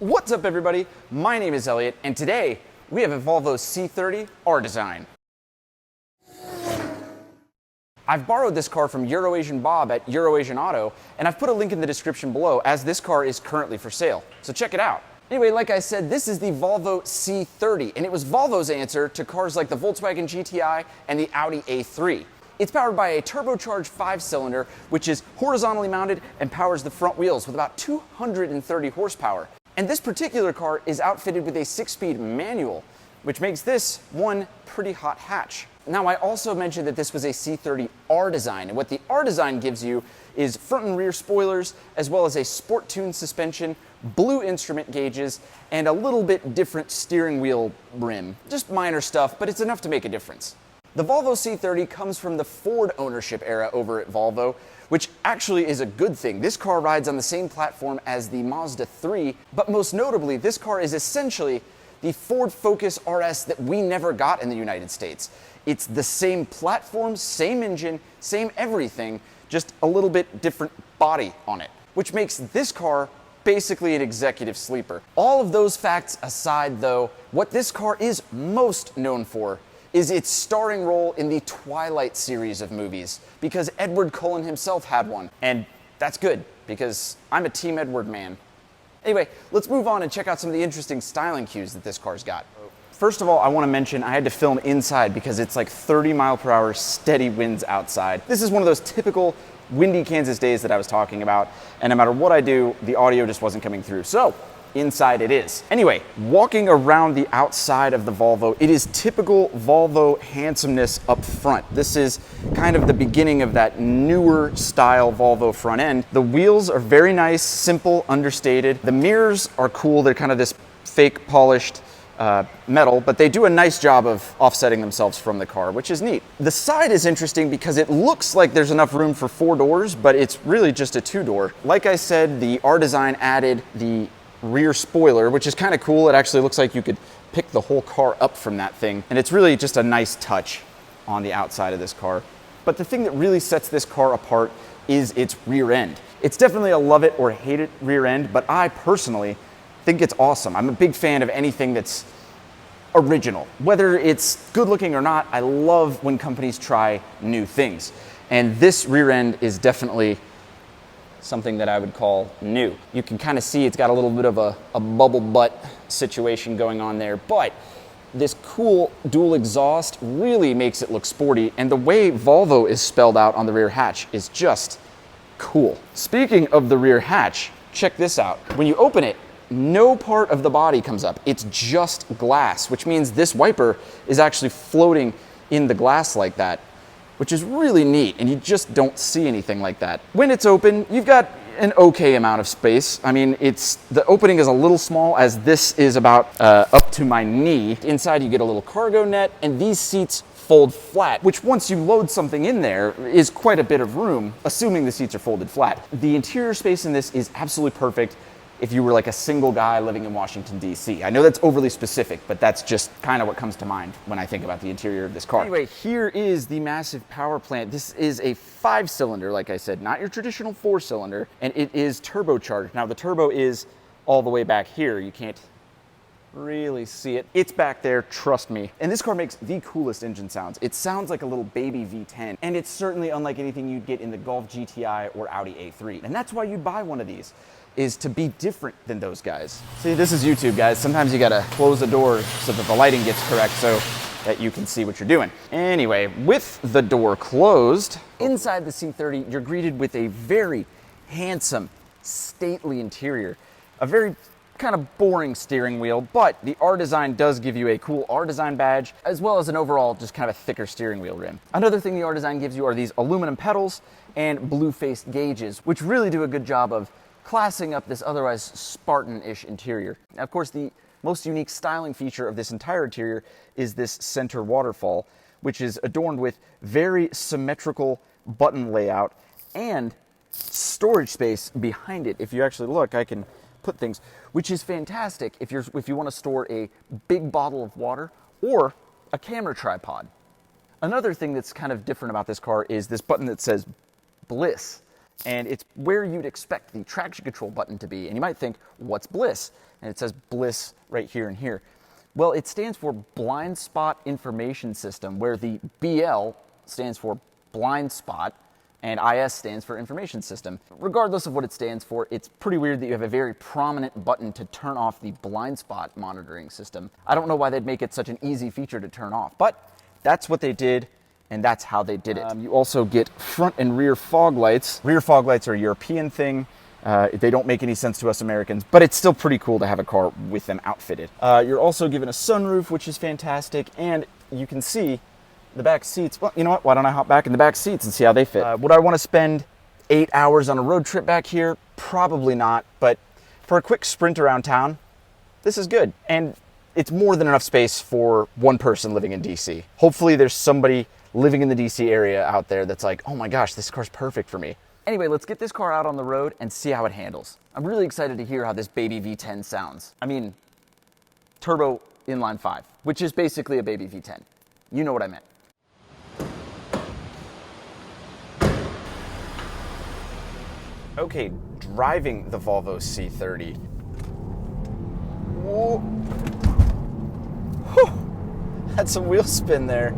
What's up, everybody? My name is Elliot, and today we have a Volvo C30 R Design. I've borrowed this car from EuroAsian Bob at EuroAsian Auto, and I've put a link in the description below as this car is currently for sale, so check it out. Anyway, like I said, this is the Volvo C30, and it was Volvo's answer to cars like the Volkswagen GTI and the Audi A3. It's powered by a turbocharged 5-cylinder, which is horizontally mounted and powers the front wheels with about 230 horsepower. And this particular car is outfitted with a 6-speed manual, which makes this one pretty hot hatch. Now, I also mentioned that this was a C30 R Design, and what the R Design gives you is front and rear spoilers, as well as a sport-tuned suspension, blue instrument gauges, and a little bit different steering wheel rim. Just minor stuff, but it's enough to make a difference. The Volvo C30 comes from the Ford ownership era over at Volvo, which actually is a good thing. This car rides on the same platform as the Mazda 3, but most notably, this car is essentially the Ford Focus RS that we never got in the United States. It's the same platform, same engine, same everything, just a little bit different body on it, which makes this car basically an executive sleeper. All of those facts aside, though, what this car is most known for is its starring role in the Twilight series of movies, because Edward Cullen himself had one. And that's good, because I'm a Team Edward man. Anyway, let's move on and check out some of the interesting styling cues that this car's got. First of all, I want to mention I had to film inside because it's like 30-mile-per-hour steady winds outside. This is one of those typical windy Kansas days that I was talking about, and no matter what I do, the audio just wasn't coming through. So, inside it is. Anyway, walking around the outside of the Volvo, it is typical Volvo handsomeness up front. This is kind of the beginning of that newer style Volvo front end. The wheels are very nice, simple, understated. The mirrors are cool. They're kind of this fake polished metal, but they do a nice job of offsetting themselves from the car, which is neat. The side is interesting because it looks like there's enough room for 4 doors, but it's really just a 2-door. Like I said, the R Design added the rear spoiler, which is kind of cool. It actually looks like you could pick the whole car up from that thing, and it's really just a nice touch on the outside of this car. But the thing that really sets this car apart is its rear end. It's definitely a love it or hate it rear end, but I personally think it's awesome. I'm a big fan of anything that's original. Whether it's good looking or not, I love when companies try new things. And this rear end is definitely something that I would call new. You can kind of see it's got a little bit of a bubble butt situation going on there, but this cool dual exhaust really makes it look sporty, and the way Volvo is spelled out on the rear hatch is just cool. Speaking of the rear hatch, check this out. When you open it, no part of the body comes up. It's just glass, which means this wiper is actually floating in the glass like that, which is really neat, and you just don't see anything like that. When it's open, you've got an okay amount of space. I mean, the opening is a little small, as this is about up to my knee. Inside you get a little cargo net, and these seats fold flat, which once you load something in there is quite a bit of room, assuming the seats are folded flat. The interior space in this is absolutely perfect if you were like a single guy living in Washington, D.C. I know that's overly specific, but that's just kind of what comes to mind when I think about the interior of this car. Anyway, here is the massive power plant. This is a 5-cylinder, like I said, not your traditional 4-cylinder, and it is turbocharged. Now, the turbo is all the way back here. You can't really see it. It's back there, trust me. And this car makes the coolest engine sounds. It sounds like a little baby V10, and it's certainly unlike anything you'd get in the Golf GTI or Audi A3. And that's why you buy one of these, is to be different than those guys. See, this is YouTube, guys. Sometimes you gotta close the door so that the lighting gets correct so that you can see what you're doing. Anyway, with the door closed, inside the C30, you're greeted with a very handsome, stately interior. A very kind of boring steering wheel, but the R Design does give you a cool R Design badge, as well as an overall just kind of a thicker steering wheel rim. Another thing the R Design gives you are these aluminum pedals and blue-faced gauges, which really do a good job of classing up this otherwise Spartan-ish interior. Now, of course, the most unique styling feature of this entire interior is this center waterfall, which is adorned with very symmetrical button layout and storage space behind it. If you actually look, I can put things, which is fantastic if you want to store a big bottle of water or a camera tripod. Another thing that's kind of different about this car is this button that says Bliss. and it's where you'd expect the traction control button to be. And you might think, what's BLIS? And it says BLIS right here and here. Well, it stands for Blind Spot Information System, where the BL stands for Blind Spot, and IS stands for Information System. Regardless of what it stands for, it's pretty weird that you have a very prominent button to turn off the blind spot monitoring system. I don't know why they'd make it such an easy feature to turn off, but that's what they did, and that's how they did it. You also get front and rear fog lights. Rear fog lights are a European thing. They don't make any sense to us Americans, but it's still pretty cool to have a car with them outfitted. You're also given a sunroof, which is fantastic, and you can see the back seats. Well, you know what? Why don't I hop back in the back seats and see how they fit? Would I want to spend 8 hours on a road trip back here? Probably not, but for a quick sprint around town, this is good. And it's more than enough space for one person living in DC. Hopefully there's somebody living in the DC area out there that's like, oh my gosh, this car's perfect for me. Anyway, let's get this car out on the road and see how it handles. I'm really excited to hear how this baby V10 sounds. I mean, turbo inline 5, which is basically a baby V10. You know what I meant. Okay, driving the Volvo C30. Whoa. Whew. Had some wheel spin there.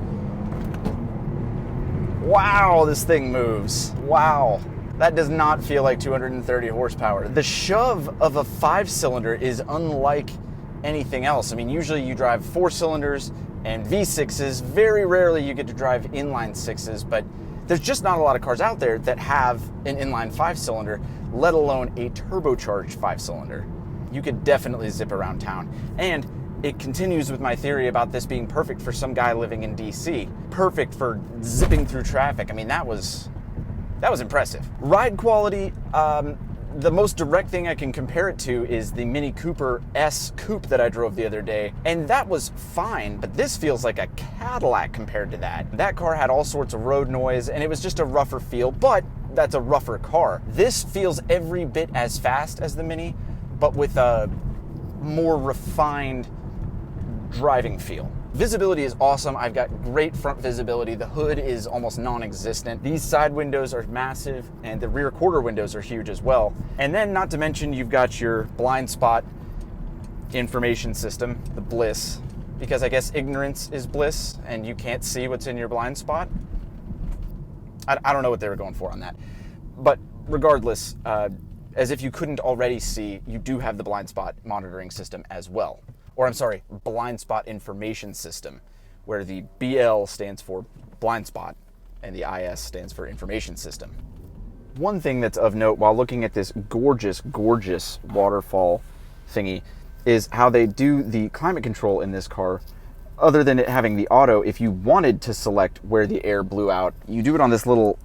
Wow, this thing moves. Wow. That does not feel like 230 horsepower. The shove of a 5-cylinder is unlike anything else. I mean, usually you drive 4 cylinders and V6s. Very rarely you get to drive inline 6s, but there's just not a lot of cars out there that have an inline 5-cylinder, let alone a turbocharged 5-cylinder. You could definitely zip around town. And it continues with my theory about this being perfect for some guy living in DC. Perfect for zipping through traffic. I mean, that was impressive. Ride quality, the most direct thing I can compare it to is the Mini Cooper S Coupe that I drove the other day, and that was fine, but this feels like a Cadillac compared to that. That car had all sorts of road noise, and it was just a rougher feel, but that's a rougher car. This feels every bit as fast as the Mini, but with a more refined driving feel. Visibility is awesome. I've got great front visibility. The hood is almost non-existent. These side windows are massive, and the rear quarter windows are huge as well. And then, not to mention, you've got your blind spot information system, the BLIS, because I guess ignorance is bliss, and you can't see what's in your blind spot. I don't know what they were going for on that. But regardless, as if you couldn't already see, you do have the blind spot monitoring system as well. Or I'm sorry, blind spot information system, where the BL stands for blind spot and the IS stands for information system. One thing that's of note while looking at this gorgeous, gorgeous waterfall thingy is how they do the climate control in this car. Other than it having the auto, if you wanted to select where the air blew out, you do it on this little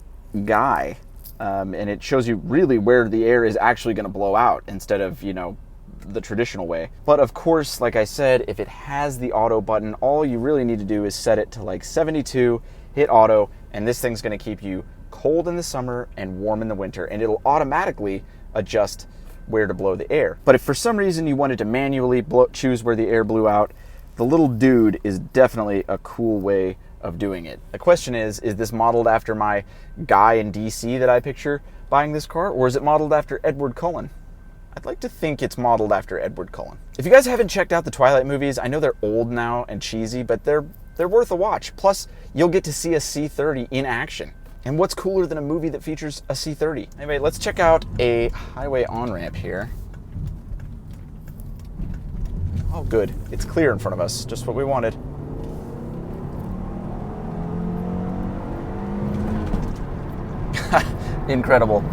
guy, and it shows you really where the air is actually going to blow out instead of, you know, the traditional way. But of course, like I said, if it has the auto button, all you really need to do is set it to like 72, hit auto, and this thing's going to keep you cold in the summer and warm in the winter, and it'll automatically adjust where to blow the air. But if for some reason you wanted to manually choose where the air blew out, the little dude is definitely a cool way of doing it. The question is this modeled after my guy in DC that I picture buying this car, or is it modeled after Edward Cullen? I'd like to think it's modeled after Edward Cullen. If you guys haven't checked out the Twilight movies, I know they're old now and cheesy, but they're worth a watch. Plus, you'll get to see a C30 in action. And what's cooler than a movie that features a C30? Anyway, let's check out a highway on-ramp here. Oh, good. It's clear in front of us. Just what we wanted. Incredible.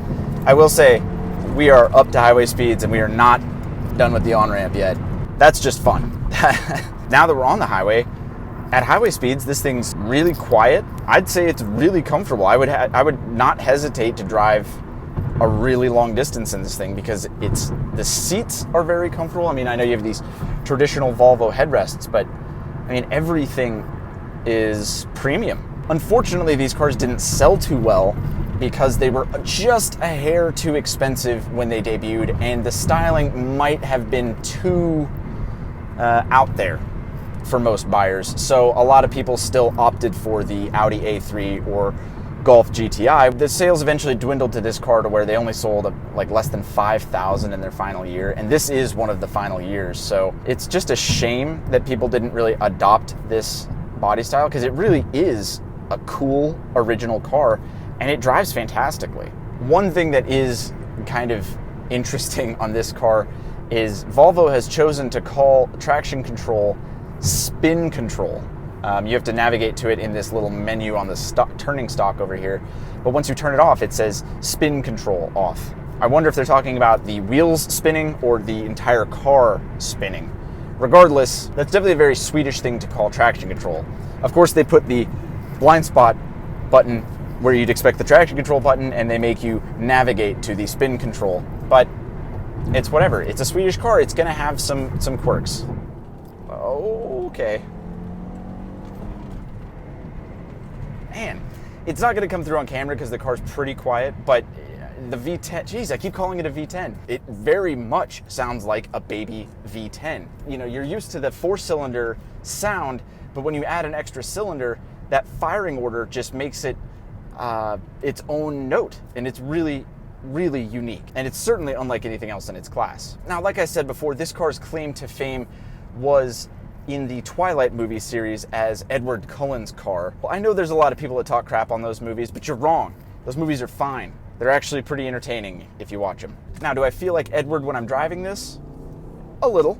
I will say, we are up to highway speeds and we are not done with the on-ramp yet. That's just fun. Now that we're on the highway, at highway speeds, this thing's really quiet. I'd say it's really comfortable. I would not hesitate to drive a really long distance in this thing because the seats are very comfortable. I mean, I know you have these traditional Volvo headrests, but I mean, everything is premium. Unfortunately, these cars didn't sell too well because they were just a hair too expensive when they debuted, and the styling might have been too out there for most buyers. So a lot of people still opted for the Audi A3 or Golf GTI. The sales eventually dwindled to this car to where they only sold like less than 5,000 in their final year, and this is one of the final years. So it's just a shame that people didn't really adopt this body style, because it really is a cool original car and it drives fantastically. One thing that is kind of interesting on this car is Volvo has chosen to call traction control spin control. You have to navigate to it in this little menu on the turning stalk over here, but once you turn it off, it says spin control off. I wonder if they're talking about the wheels spinning or the entire car spinning. Regardless, that's definitely a very Swedish thing to call traction control. Of course, they put the blind spot button where you'd expect the traction control button, and they make you navigate to the spin control, but it's whatever. It's a Swedish car. It's gonna have some quirks. Okay. Man, it's not gonna come through on camera because the car's pretty quiet, but the V10, geez, I keep calling it a V10. It very much sounds like a baby V10. You know, you're used to the 4-cylinder sound, but when you add an extra cylinder, that firing order just makes it its own note, and it's really, really unique. And it's certainly unlike anything else in its class. Now, like I said before, this car's claim to fame was in the Twilight movie series as Edward Cullen's car. Well, I know there's a lot of people that talk crap on those movies, but you're wrong. Those movies are fine. They're actually pretty entertaining if you watch them. Now, do I feel like Edward when I'm driving this? A little.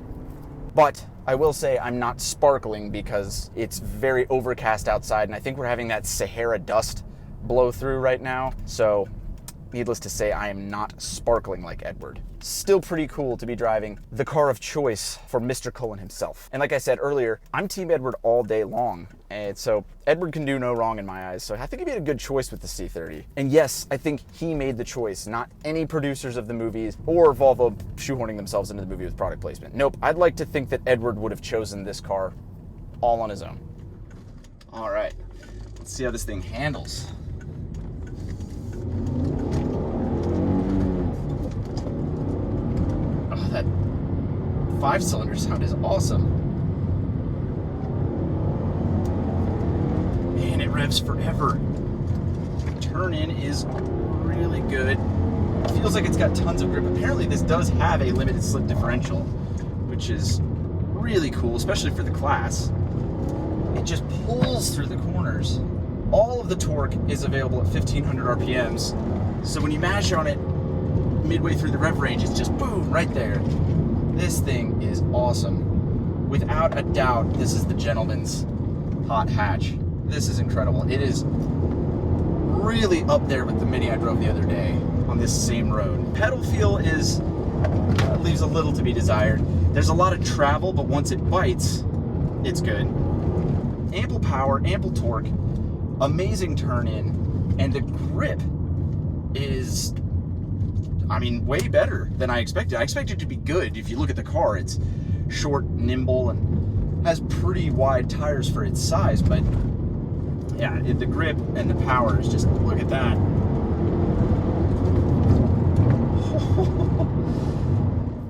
But I will say I'm not sparkling because it's very overcast outside, and I think we're having that Sahara dust blow through right now. So, needless to say, I am not sparkling like Edward. Still pretty cool to be driving the car of choice for Mr. Cullen himself. And like I said earlier, I'm Team Edward all day long. And so Edward can do no wrong in my eyes. So I think he made a good choice with the C30. And yes, I think he made the choice, not any producers of the movies or Volvo shoehorning themselves into the movie with product placement. Nope, I'd like to think that Edward would have chosen this car all on his own. All right, let's see how this thing handles. That 5-cylinder sound is awesome. Man, it revs forever. Turn in is really good. It feels like it's got tons of grip. Apparently this does have a limited slip differential, which is really cool, especially for the class. It just pulls through the corners. All of the torque is available at 1500 RPMs. So when you mash on it midway through the rev range, it's just boom, right there. This thing is awesome. Without a doubt, this is the gentleman's hot hatch. This is incredible. It is really up there with the Mini I drove the other day on this same road. Pedal feel is leaves a little to be desired. There's a lot of travel, but once it bites, it's good. Ample power, ample torque, amazing turn in, and the grip is, I mean, way better than I expected. I expected it to be good. If you look at the car, it's short, nimble, and has pretty wide tires for its size, but yeah, the grip and the power is just, look at that.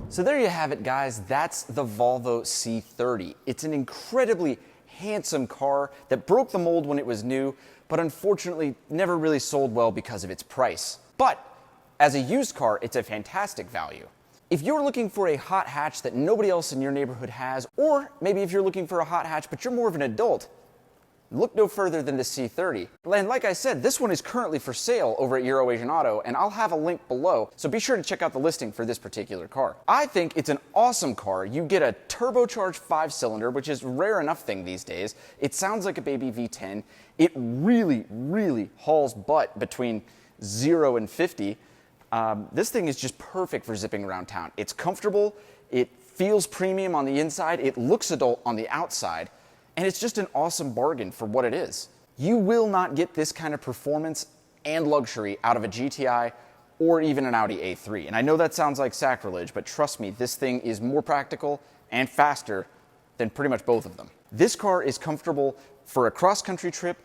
So there you have it, guys. That's the Volvo C30. It's an incredibly handsome car that broke the mold when it was new, but unfortunately never really sold well because of its price. But as a used car, it's a fantastic value. If you're looking for a hot hatch that nobody else in your neighborhood has, or maybe if you're looking for a hot hatch but you're more of an adult, look no further than the C30. And like I said, this one is currently for sale over at EuroAsian Auto, and I'll have a link below, so be sure to check out the listing for this particular car. I think it's an awesome car. You get a turbocharged 5-cylinder, which is a rare enough thing these days. It sounds like a baby V10. It really, really hauls butt between 0 and 50. This thing is just perfect for zipping around town. It's comfortable, it feels premium on the inside, it looks adult on the outside, and it's just an awesome bargain for what it is. You will not get this kind of performance and luxury out of a GTI or even an Audi A3. And I know that sounds like sacrilege, but trust me, this thing is more practical and faster than pretty much both of them. This car is comfortable for a cross-country trip,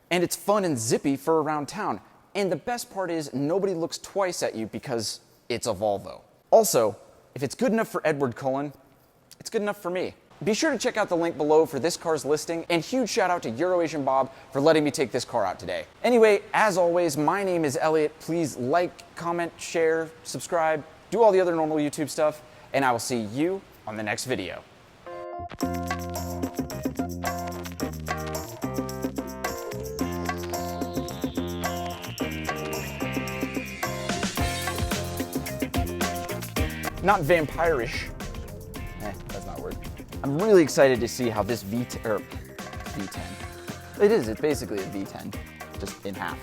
and it's fun and zippy for around town. And the best part is nobody looks twice at you because it's a Volvo. Also, if it's good enough for Edward Cullen, it's good enough for me. Be sure to check out the link below for this car's listing, and huge shout out to EuroAsian Bob for letting me take this car out today. Anyway, as always, my name is Elliot. Please like, comment, share, subscribe, do all the other normal YouTube stuff, and I will see you on the next video. Not vampirish. That's not a word. I'm really excited to see how this V10, it is, it's basically a V10, just in half.